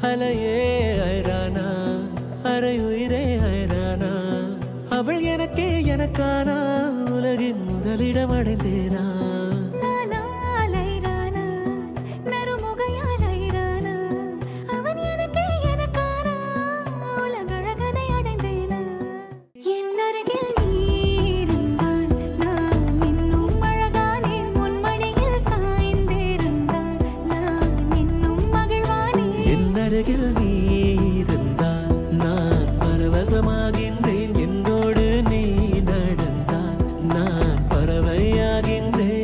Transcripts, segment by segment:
அலையே ஐரானா அரையுயிரே ஐரானா அவள் எனக்கே எனக்கானா உலகின் முதலிடம் அடைந்தேனா அருகில் நீ இருந்தால் நான் பரவசமாகின்றேன் என்னோடு நீ நடந்தால் நான் பறவையாகின்றேன்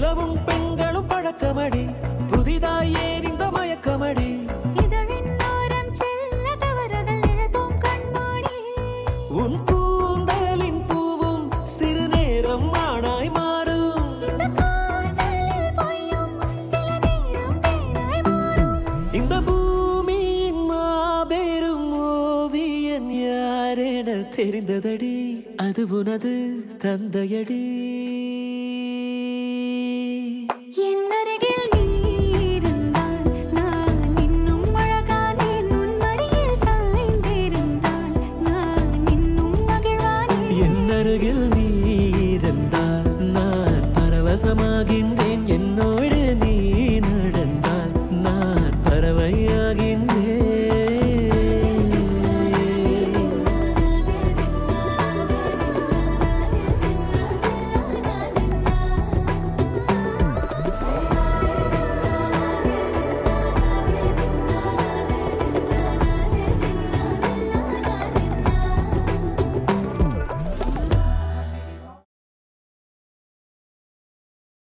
நிலவும் பெண்களும் பழக்கமடி புதிதாய் ஏறிந்த மயக்கமடி உன் கூந்தலின் பூவும் சிறு நேரம் மானாய் மாறும் இந்த பூமியின் மாபெரும் ஓவியன் யாரென தெரிந்ததடி அது உனது தந்தையடி அருகில் நீ இருந்தால் நான் பரவசமாகின்றேன்